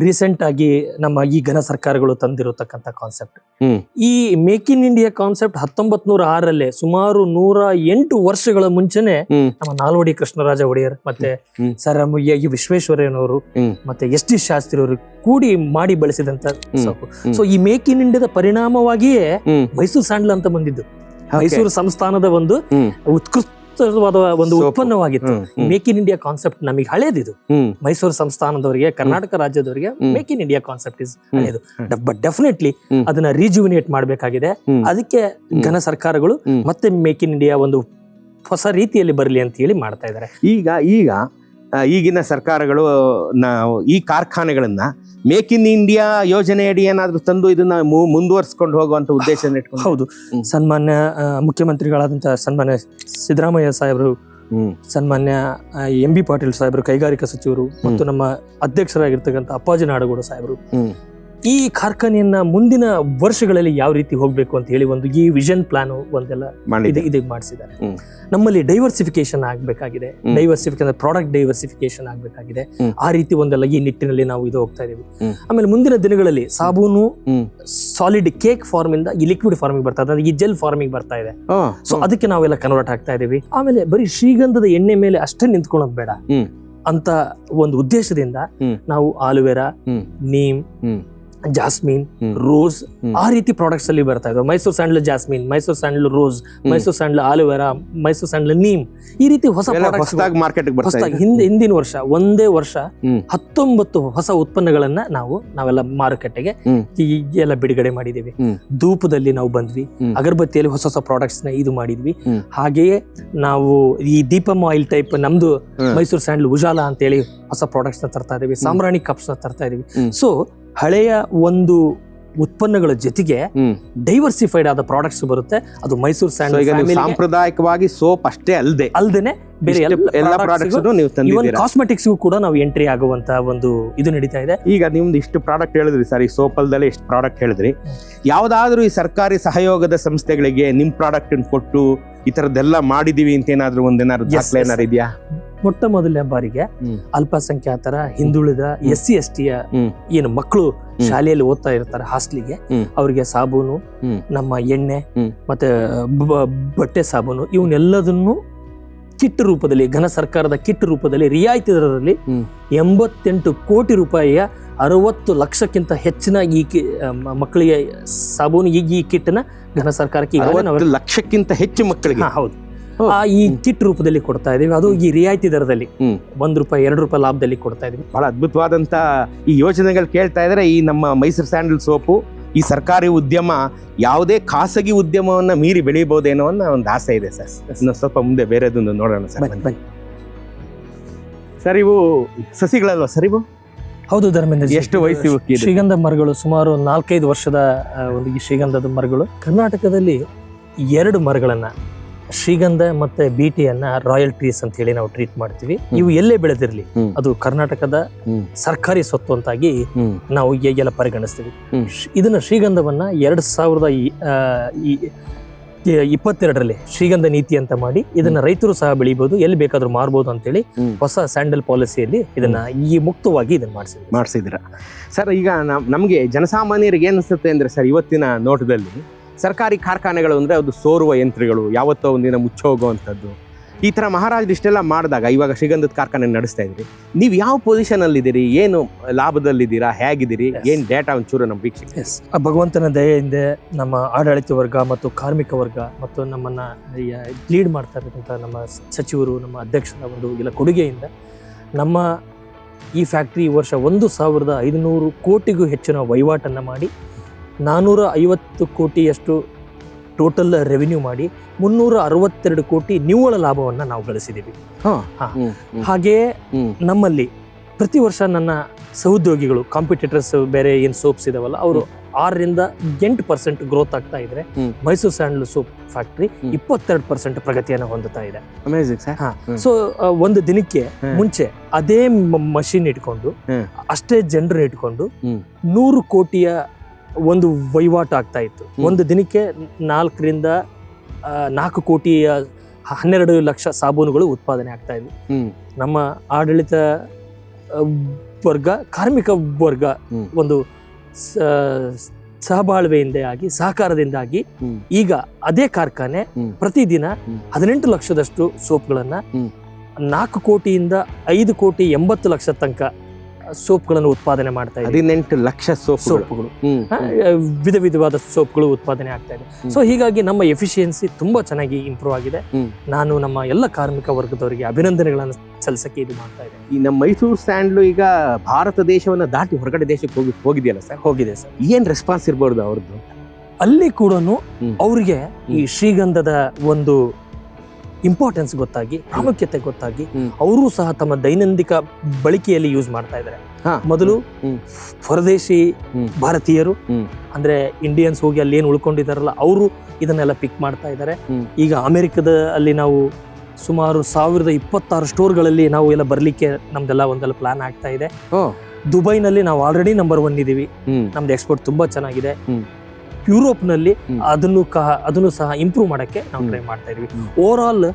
ರೀಸೆಂಟ್ ಆಗಿ ನಮ್ಮ ಈ ಘನ ಸರ್ಕಾರಗಳು ತಂದಿರತಕ್ಕಂಥ ಕಾನ್ಸೆಪ್ಟ್. ಈ ಮೇಕ್ ಇನ್ ಇಂಡಿಯಾ ಕಾನ್ಸೆಪ್ಟ್ 1906 ಸುಮಾರು 108 ವರ್ಷಗಳ ಮುಂಚೆನೆ ನಮ್ಮ ನಾಲ್ವಡಿ ಕೃಷ್ಣರಾಜ ಒಡೆಯರ್ ಮತ್ತೆ ಸರ್ ಎಂ ವಿಶ್ವೇಶ್ವರಯ್ಯನವರು ಮತ್ತೆ ಎಸ್ ಟಿ ಶಾಸ್ತ್ರಿ ಅವರು ಕೂಡಿ ಮಾಡಿ ಬೆಳೆಸಿದಂತ ಸೊಪ್ಪು. ಸೊ ಈ ಮೇಕ್ ಇನ್ ಇಂಡಿಯಾದ ಪರಿಣಾಮವಾಗಿಯೇ ಮೈಸೂರು ಸ್ಯಾಂಡಲ್ ಅಂತ ಬಂದಿದ್ದು. ಮೈಸೂರು ಸಂಸ್ಥಾನದ ಒಂದು ಉತ್ಕೃಷ್ಟವಾದ ಒಂದು ಉತ್ಪನ್ನವಾಗಿತ್ತು. ಮೇಕ್ ಇನ್ ಇಂಡಿಯಾ ಕಾನ್ಸೆಪ್ಟ್ ನಮಗೆ ಹಳೇದಿದು. ಮೈಸೂರು ಸಂಸ್ಥಾನದವರಿಗೆ, ಕರ್ನಾಟಕ ರಾಜ್ಯದವರಿಗೆ make in India concept is ಹಳೇದು. ಬಟ್ ಡೆಫಿನೆಟ್ಲಿ ಅದನ್ನ ರಿಜುವಿನೇಟ್ ಮಾಡಬೇಕಾಗಿದೆ. ಅದಕ್ಕೆ ಘನ ಸರ್ಕಾರಗಳು ಮತ್ತೆ ಮೇಕ್ ಇನ್ ಇಂಡಿಯಾ ಒಂದು ಹೊಸ ರೀತಿಯಲ್ಲಿ ಬರಲಿ ಅಂತ ಹೇಳಿ ಮಾಡ್ತಾ ಇದ್ದಾರೆ. ಈಗಿನ ಸರ್ಕಾರಗಳು ಈ ಕಾರ್ಖಾನೆಗಳನ್ನ ಮೇಕ್ ಇನ್ ಇಂಡಿಯಾ ಯೋಜನೆಯಡಿ ಏನಾದ್ರೂ ತಂದು ಇದನ್ನ ಮುಂದುವರಿಸಿಕೊಂಡು ಹೋಗುವಂತ ಉದ್ದೇಶ ಇಟ್ಕೊಂಡು. ಹೌದು, ಸನ್ಮಾನ್ಯ ಮುಖ್ಯಮಂತ್ರಿಗಳಾದಂತಹ ಸನ್ಮಾನ್ಯ ಸಿದ್ದರಾಮಯ್ಯ ಸಾಹೇಬರು, ಸನ್ಮಾನ್ಯ ಎಂ ಬಿ ಪಾಟೀಲ್ ಸಾಹೇಬರು ಕೈಗಾರಿಕಾ ಸಚಿವರು ಮತ್ತು ನಮ್ಮ ಅಧ್ಯಕ್ಷರಾಗಿರ್ತಕ್ಕಂಥ ಅಪ್ಪಾಜಿ ನಾಡಗೌಡ ಸಾಹೇಬರು ಈ ಕಾರ್ಖಾನೆಯನ್ನ ಮುಂದಿನ ವರ್ಷಗಳಲ್ಲಿ ಯಾವ ರೀತಿ ಹೋಗ್ಬೇಕು ಅಂತ ಹೇಳಿ ಒಂದು ಈ ವಿಷನ್ ಪ್ಲಾನ್ ಒಂದೆಲ್ಲ ಇದು ಮಾಡಿಸಿದ್ದಾರೆ. ನಮ್ಮಲ್ಲಿ ಡೈವರ್ಸಿಫಿಕೇಶನ್ ಆಗ್ಬೇಕಾಗಿದೆ, ಪ್ರಾಡಕ್ಟ್ ಡೈವರ್ಸಿಫಿಕೇಶನ್ ಆಗ್ಬೇಕಾಗಿದೆ. ಆ ರೀತಿ ಒಂದೆಲ್ಲ ಈ ನಿಟ್ಟಿನಲ್ಲಿ ನಾವು ಇದು ಹೋಗ್ತಾ ಇದೀವಿ. ಆಮೇಲೆ ಮುಂದಿನ ದಿನಗಳಲ್ಲಿ ಸಾಬೂನು ಸಾಲಿಡ್ ಕೇಕ್ ಫಾರ್ಮ್ ಇಂದ ಈ ಲಿಕ್ವಿಡ್ ಫಾರ್ಮಿಂಗ್ ಬರ್ತಾ ಇದೆ, ಈ ಜೆಲ್ ಫಾರ್ಮಿಂಗ್ ಬರ್ತಾ ಇದೆ. ಸೊ ಅದಕ್ಕೆ ನಾವೆಲ್ಲ ಕನ್ವರ್ಟ್ ಆಗ್ತಾ ಇದೀವಿ. ಆಮೇಲೆ ಬರೀ ಶ್ರೀಗಂಧದ ಎಣ್ಣೆ ಮೇಲೆ ಅಷ್ಟೇ ನಿಂತ್ಕೊಳ್ಳೋದು ಬೇಡ ಅಂತ ಒಂದು ಉದ್ದೇಶದಿಂದ ನಾವು ಆಲೋವೆರಾ, ನೀಮ್, ಜಾಸ್ಮಿನ್, ರೋಸ್ ಆ ರೀತಿ ಪ್ರಾಡಕ್ಟ್ಸ್ ಅಲ್ಲಿ ಬರ್ತಾ ಇದಾವೆ. Mysuru sandal jasmine, Mysuru sandal rose, Mysuru sandal aloe vera, Mysuru sandal neem, ಈ ರೀತಿ ಹೊಸ ಹಿಂದಿನ ವರ್ಷ ಒಂದೇ ವರ್ಷ 19 ಹೊಸ ಉತ್ಪನ್ನಗಳನ್ನ ನಾವೆಲ್ಲ ಮಾರುಕಟ್ಟೆಗೆ ಎಲ್ಲ ಬಿಡುಗಡೆ ಮಾಡಿದೀವಿ. ಧೂಪದಲ್ಲಿ ನಾವು ಬಂದ್ವಿ, ಅಗರಬತ್ತಿಯಲ್ಲಿ ಹೊಸ ಹೊಸ ಪ್ರಾಡಕ್ಟ್ಸ್ ನ ಇದು ಮಾಡಿದ್ವಿ. ಹಾಗೆಯೇ ನಾವು ಈ ದೀಪಮ್ ಆಯಿಲ್ ಟೈಪ್ ನಮ್ದು ಮೈಸೂರು ಸ್ಯಾಂಡಲ್ ಉಜಾಲ ಅಂತ ಹೇಳಿ ಹೊಸ ಪ್ರಾಡಕ್ಟ್ಸ್ ನ ತರ್ತಾ ಇದೀವಿ. ಸಾಂಬ್ರಾಣಿ ಕಪ್ಸ್ ನ ತರ್ತಾ ಇದೀವಿ. ಸೊ ಹಳೆಯ ಒಂದು ಉತ್ಪನ್ನಗಳ ಜೊತೆಗೆ ಡೈವರ್ಸಿಫೈಡ್ ಆದ ಪ್ರಾಡಕ್ಟ್ಸ್ ಬರುತ್ತೆ. ಅದು ಮೈಸೂರು ಸ್ಯಾಂಡಲ್ ಸಾಂಪ್ರದಾಯಿಕವಾಗಿ ಸೋಪ್ ಅಷ್ಟೇ ಅಲ್ದೇನೆ ಬೇರೆ ಎಲ್ಲ ಪ್ರಾಡಕ್ಟ್ಸ್, ಕಾಸ್ಮೆಟಿಕ್ಸ್ ಕೂಡ ನಾವು ಎಂಟ್ರಿ ಆಗುವಂತ ಒಂದು ಇದು ನಡೀತಾ ಇದೆ. ಈಗ ನಿಮ್ದು ಇಷ್ಟು ಪ್ರಾಡಕ್ಟ್ ಹೇಳಿದ್ರಿ ಸರ್, ಈ ಸೋಪಲ್ದಲ್ಲೇ ಇಷ್ಟು ಪ್ರಾಡಕ್ಟ್ ಹೇಳಿದ್ರಿ. ಯಾವ್ದಾದ್ರು ಈ ಸರ್ಕಾರಿ ಸಹಯೋಗದ ಸಂಸ್ಥೆಗಳಿಗೆ ನಿಮ್ ಪ್ರಾಡಕ್ಟ್ ಕೊಟ್ಟು ಈ ತರದ್ದೆಲ್ಲ ಮಾಡಿದೀವಿ ಅಂತ ಏನಾದ್ರು ದಾಖಲೆ ಇದೆಯಾ? ಮೊಟ್ಟ ಮೊದಲನೇ ಬಾರಿಗೆ ಅಲ್ಪಸಂಖ್ಯಾತರ, ಹಿಂದುಳಿದ, SC ST ಏನು ಮಕ್ಕಳು ಶಾಲೆಯಲ್ಲಿ ಓದ್ತಾ ಇರ್ತಾರೆ ಹಾಸ್ಟೆಲಿಗೆ, ಅವರಿಗೆ ಸಾಬೂನು, ನಮ್ಮ ಎಣ್ಣೆ ಮತ್ತೆ ಬಟ್ಟೆ ಸಾಬೂನು ಇವನ್ನೆಲ್ಲದನ್ನು ಕಿಟ್ ರೂಪದಲ್ಲಿ, ಘನ ಸರ್ಕಾರದ ಕಿಟ್ ರೂಪದಲ್ಲಿ ರಿಯಾಯಿತಿ ದರದಲ್ಲಿ 88 ಕೋಟಿ ರೂಪಾಯಿಯ 60 ಲಕ್ಷಕ್ಕಿಂತ ಹೆಚ್ಚಿನ ಈ ಮಕ್ಕಳಿಗೆ ಸಾಬೂನು ಈ ಕಿಟ್ ನ ಘನ ಸರ್ಕಾರಕ್ಕೆ 60 ಲಕ್ಷಕ್ಕಿಂತ ಹೆಚ್ಚು ಮಕ್ಕಳಿಗೆ ಹೌದು ಈ ಕಿಟ್ ರೂಪದಲ್ಲಿ ಕೊಡ್ತಾ ಇದೀವಿ. ಅದು ಈ ರಿಯಾಯಿತಿ ದರದಲ್ಲಿ ₹1, ₹2 ಲಾಭದಲ್ಲಿ ಕೊಡ್ತಾ ಇದೀವಿ. ಬಹಳ ಅದ್ಭುತವಾದಂತ ಈ ಯೋಜನೆಗಳು ಕೇಳ್ತಾ ಇದ್ರೆ ಈ ನಮ್ಮ ಮೈಸೂರು ಸ್ಯಾಂಡಲ್ ಸೋಪು ಈ ಸರ್ಕಾರಿ ಉದ್ಯಮ ಯಾವುದೇ ಖಾಸಗಿ ಉದ್ಯಮವನ್ನ ಮೀರಿ ಬೆಳೀಬಹುದೇನೋ ಅನ್ನೋ ಒಂದು ಆಸೆ ಇದೆ ಸರ್. ಇನ್ನು ಸ್ವಲ್ಪ ಮುಂದೆ ಬೇರೆದೊಂದು ನೋಡೋಣ ಸರ್. ಬನ್ನಿ ಸರ್, ಇವು ಸಸಿಗಳಲ್ವಾ ಸರ್ ಇವು? ಹೌದು ಧರ್ಮೇಂದ್ರ. ಎಷ್ಟು ವಯಸ್ಸು? ಶ್ರೀಗಂಧ ಮರಗಳು ಸುಮಾರು 4-5 ವರ್ಷದ ಒಂದು ಈ ಶ್ರೀಗಂಧದ ಮರಗಳು. ಕರ್ನಾಟಕದಲ್ಲಿ 2 ಮರಗಳನ್ನ, ಶ್ರೀಗಂಧ ಮತ್ತೆ ಬೀಟಿಯನ್ನ ರಾಯಲ್ ಟ್ರೀಸ್ ಅಂತ ಹೇಳಿ ನಾವು ಟ್ರೀಟ್ ಮಾಡ್ತೀವಿ. ಇವು ಎಲ್ಲೇ ಬೆಳೆದಿರ್ಲಿ ಅದು ಕರ್ನಾಟಕದ ಸರ್ಕಾರಿ ಸ್ವತ್ತು ಅಂತಾಗಿ ನಾವು ಎಲ್ಲ ಪರಿಗಣಿಸ್ತೀವಿ. ಇದನ್ನ ಶ್ರೀಗಂಧವನ್ನ 2022ರಲ್ಲಿ ಶ್ರೀಗಂಧ ನೀತಿ ಅಂತ ಮಾಡಿ ಇದನ್ನ ರೈತರು ಸಹ ಬೆಳಿಬಹುದು, ಎಲ್ಲಿ ಬೇಕಾದ್ರೂ ಮಾರ್ಬೋದು ಅಂತೇಳಿ ಹೊಸ ಸ್ಯಾಂಡಲ್ ಪಾಲಿಸಿಯಲ್ಲಿ ಇದನ್ನ ಈ ಮುಕ್ತವಾಗಿ ಇದನ್ನ ಮಾಡಿಸಿದ್ರ ಸರ್. ಈಗ ನಮ್ಗೆ ಜನಸಾಮಾನ್ಯರಿಗೆ ಏನಿಸುತ್ತೆ ಅಂದ್ರೆ ಸರ್, ಇವತ್ತಿನ ನೋಟದಲ್ಲಿ ಸರ್ಕಾರಿ ಕಾರ್ಖಾನೆಗಳು ಅಂದ್ರೆ ಅದು ಸೋರುವ ಯಂತ್ರಗಳು, ಯಾವತ್ತೋ ಒಂದಿನ ಮುಚ್ಚೋಗುವಂಥದ್ದು. ಈ ತರ ಮಹಾರಾಜರು ಇಷ್ಟೆಲ್ಲ ಮಾಡಿದಾಗ ಇವಾಗ ಶ್ರೀಗಂಧದ ಕಾರ್ಖಾನೆ ನಡೆಸ್ತಾ ಇದ್ರಿ, ನೀವು ಯಾವ ಪೊಸಿಷನ್ ಅಲ್ಲಿದ್ದೀರಿ, ಏನು ಲಾಭದಲ್ಲಿದ್ದೀರಾ, ಹೇಗಿದ್ದೀರಿ, ಏನ್ ಡೇಟಾ ಒಂಚೂರು ನಮ್ಮ ವೀಕ್ಷಕ. ಭಗವಂತನ ದಯೆಯಿಂದ ನಮ್ಮ ಆಡಳಿತ ವರ್ಗ ಮತ್ತು ಕಾರ್ಮಿಕ ವರ್ಗ ಮತ್ತು ನಮ್ಮನ್ನ ಲೀಡ್ ಮಾಡ್ತಾ ಇರ್ತಕ್ಕಂಥ ನಮ್ಮ ಸಚಿವರು, ನಮ್ಮ ಅಧ್ಯಕ್ಷರ ಒಂದು ಎಲ್ಲ ಕೊಡುಗೆಯಿಂದ ನಮ್ಮ ಈ ಫ್ಯಾಕ್ಟ್ರಿ ಈ ವರ್ಷ 1,500 ಕೋಟಿಗೂ ಹೆಚ್ಚಿನ ವಹಿವಾಟನ್ನ ಮಾಡಿ 450 ಕೋಟಿಯಷ್ಟು ಟೋಟಲ್ ರೆವಿನ್ಯೂ ಮಾಡಿ 362 ಕೋಟಿ ನಿವ್ವಳ ಲಾಭವನ್ನ ನಾವು ಗಳಿಸಿದ್ದೀವಿ. ಹಾಗೆಯೇ ನಮ್ಮಲ್ಲಿ ಪ್ರತಿ ವರ್ಷ ನನ್ನ ಸಹೋದ್ಯೋಗಿಗಳು, ಕಾಂಪಿಟೇಟರ್ಸ್ ಬೇರೆ ಏನ್ ಸೋಪ್ಸ್ ಇದಾವಲ್ಲ, ಅವರು 6-8% ಗ್ರೋತ್ ಆಗ್ತಾ ಇದ್ರೆ ಮೈಸೂರು ಸ್ಯಾಂಡಲ್ ಸೋಪ್ ಫ್ಯಾಕ್ಟ್ರಿ 22% ಪ್ರಗತಿಯನ್ನು ಹೊಂದುತ್ತಾ ಇದೆ. ಸೊ ಒಂದು ದಿನಕ್ಕೆ ಮುಂಚೆ ಅದೇ ಮಷಿನ್ ಇಟ್ಕೊಂಡು ಅಷ್ಟೇ ಜನರನ್ನ ಇಟ್ಕೊಂಡು 100 ಕೋಟಿಯ ಒಂದು ವಹಿವಾಟು ಆಗ್ತಾ ಇತ್ತು. ಒಂದು ದಿನಕ್ಕೆ 4 ಕೋಟಿಯ 12 ಲಕ್ಷ ಸಾಬೂನುಗಳು ಉತ್ಪಾದನೆ ಆಗ್ತಾ ಇದ್ವು. ನಮ್ಮ ಆಡಳಿತ ವರ್ಗ, ಕಾರ್ಮಿಕ ವರ್ಗ ಒಂದು ಸಹಬಾಳ್ವೆಯಿಂದಾಗಿ ಸಹಕಾರದಿಂದಾಗಿ ಈಗ ಅದೇ ಕಾರ್ಖಾನೆ ಪ್ರತಿದಿನ 18 ಲಕ್ಷದಷ್ಟು ಸೋಪ್ಗಳನ್ನ 4 ಕೋಟಿಯಿಂದ 5 ಕೋಟಿ 80 ಲಕ್ಷ ತನಕ ಸೋಪ್ಗಳನ್ನು ಉತ್ಪಾದನೆ ಮಾಡ್ತಾ ಇದೆ. 18 ಲಕ್ಷ ಸೋಪ್ಗಳು, ವಿಧ ವಿಧವಾದ ಸೋಪ್ಗಳು ಉತ್ಪಾದನೆ ಆಗ್ತಾ ಇದೆ. ಸೊ ಹೀಗಾಗಿ ನಮ್ಮ ಎಫಿಷಿಯನ್ಸಿ ತುಂಬಾ ಚೆನ್ನಾಗಿ ಇಂಪ್ರೂವ್ ಆಗಿದೆ. ನಾನು ನಮ್ಮ ಎಲ್ಲ ಕಾರ್ಮಿಕ ವರ್ಗದವರಿಗೆ ಅಭಿನಂದನೆಗಳನ್ನು ಸಲ್ಲಿಸಕ್ಕೆ ಇದು ಮಾಡ್ತಾ ಇದೆ. ಈ ನಮ್ಮ ಮೈಸೂರು ಸ್ಯಾಂಡ್ಲು ಈಗ ಭಾರತ ದೇಶವನ್ನ ದಾಟಿ ಹೊರಗಡೆ ದೇಶಕ್ಕೆ ಹೋಗಿದೆಯಲ್ಲ ಸರ್? ಹೋಗಿದೆ ಸರ್. ಏನ್ ರೆಸ್ಪಾನ್ಸ್ ಇರ್ಬೋದು ಅವ್ರದ್ದು? ಅಲ್ಲಿ ಕೂಡ ಅವ್ರಿಗೆ ಈ ಶ್ರೀಗಂಧದ ಒಂದು ಇಂಪಾರ್ಟೆನ್ಸ್ ಗೊತ್ತಾಗಿ, ಪ್ರಾಮುಖ್ಯತೆ ಗೊತ್ತಾಗಿ ಅವರು ಸಹ ತಮ್ಮ ದೈನಂದಿನ ಬಳಕೆಯಲ್ಲಿ ಯೂಸ್ ಮಾಡ್ತಾ ಇದ್ದಾರೆ. ಮೊದಲು ಹೊರದೇಶಿ ಭಾರತೀಯರು ಅಂದ್ರೆ ಇಂಡಿಯನ್ಸ್ ಹೋಗಿ ಅಲ್ಲಿ ಏನು ಉಳ್ಕೊಂಡಿದಾರಲ್ಲ ಅವರು ಇದನ್ನೆಲ್ಲ ಪಿಕ್ ಮಾಡ್ತಾ ಇದ್ದಾರೆ. ಈಗ ಅಮೆರಿಕದ ಅಲ್ಲಿ ನಾವು ಸುಮಾರು 1026 ಸ್ಟೋರ್ಗಳಲ್ಲಿ ನಾವು ಎಲ್ಲ ಬರ್ಲಿಕ್ಕೆ ನಮ್ದೆಲ್ಲ ಒಂದೆಲ್ಲ ಪ್ಲಾನ್ ಆಗ್ತಾ ಇದೆ. ದುಬೈನಲ್ಲಿ ನಾವು ಆಲ್ರೆಡಿ ನಂಬರ್ 1 ಇದೀವಿ. ನಮ್ದು ಎಕ್ಸ್ಪೋರ್ಟ್ ತುಂಬಾ ಚೆನ್ನಾಗಿದೆ. ಯುರೋಪ್ ನಲ್ಲಿ ಅದನ್ನು ಸಹ ಇಂಪ್ರೂವ್ ಮಾಡಕ್ಕೆ ನಾವು ಟ್ರೈ ಮಾಡ್ತಾ ಇದೀವಿ. ಓವರ್ ಆಲ್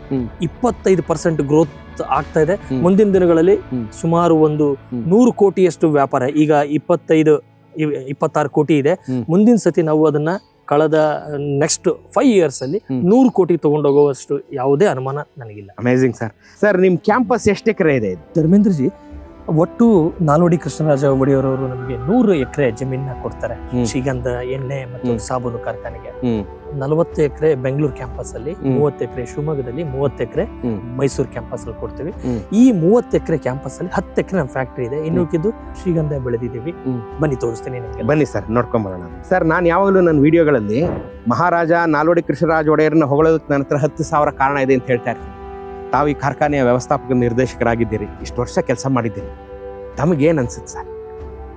25% ಗ್ರೋತ್ ಆಗ್ತಾ ಇದೆ. ಮುಂದಿನ ದಿನಗಳಲ್ಲಿ ಸುಮಾರು ಒಂದು 100 ಕೋಟಿಯಷ್ಟು ವ್ಯಾಪಾರ. ಈಗ 26 ಕೋಟಿ ಇದೆ. ಮುಂದಿನ ಸತಿ ನಾವು ಅದನ್ನ ಕಳೆದ ನೆಕ್ಸ್ಟ್ 5 years ಅಲ್ಲಿ 100 ಕೋಟಿ ತಗೊಂಡೋಗುವಷ್ಟು ಯಾವುದೇ ಅನುಮಾನ ನನಗಿಲ್ಲ. Amazing sir. ಸರ್ ನಿಮ್ ಕ್ಯಾಂಪಸ್ ಎಷ್ಟು ಎಕರೆ ಇದೆ? ಧರ್ಮೇಂದ್ರಜಿ, ಒಟ್ಟು ನಾಲ್ವಡಿ ಕೃಷ್ಣರಾಜ ಒಡೆಯರವರು ನಮಗೆ 100 ಎಕರೆ ಜಮೀನ ಕೊಡ್ತಾರೆ ಶ್ರೀಗಂಧ ಎಣ್ಣೆ ಮತ್ತು ಸಾಬೂನು ಕಾರ್ಖಾನೆಗೆ. 40 ಎಕರೆ ಬೆಂಗಳೂರು ಕ್ಯಾಂಪಸ್ ಅಲ್ಲಿ, 30 ಎಕರೆ ಶಿವಮೊಗ್ಗದಲ್ಲಿ, 30 ಎಕರೆ ಮೈಸೂರು ಕ್ಯಾಂಪಸ್ ಅಲ್ಲಿ ಕೊಡ್ತೀವಿ. ಈ 30 ಎಕರೆ ಕ್ಯಾಂಪಸ್ ಅಲ್ಲಿ 10 ಎಕರೆ ನಮ್ಮ ಫ್ಯಾಕ್ಟರಿ ಇದೆ. ಇನ್ನುಕಿದ್ದು ಶ್ರೀಗಂಧ ಬೆಳೆದಿದ್ದೀವಿ. ಬನ್ನಿ ತೋರಿಸ್ತೀನಿ ನಿಮಗೆ. ಬನ್ನಿ ಸರ್, ನೋಡ್ಕೊಂಬರೋಣ. ಸರ್, ನಾನು ಯಾವಾಗಲೂ ನನ್ನ ವಿಡಿಯೋಗಳಲ್ಲಿ ಮಹಾರಾಜ ನಾಲ್ವಡಿ ಕೃಷ್ಣರಾಜ ಒಡೆಯರನ್ನ ಹೊಗಳೋದಕ್ಕೆ ನನ್ನ ಹತ್ರ 10,000 ಕಾರಣ ಇದೆ ಅಂತ ಹೇಳ್ತಾ ಇರ್ತೀನಿ. ತಾವು ಈ ಕಾರ್ಖಾನೆಯ ವ್ಯವಸ್ಥಾಪಕ ನಿರ್ದೇಶಕರಾಗಿದ್ದೀರಿ, ಇಷ್ಟು ವರ್ಷ ಕೆಲಸ ಮಾಡಿದ್ದೀರಿ, ತಮಗೇನು ಅನ್ಸುತ್ತೆ ಸರ್?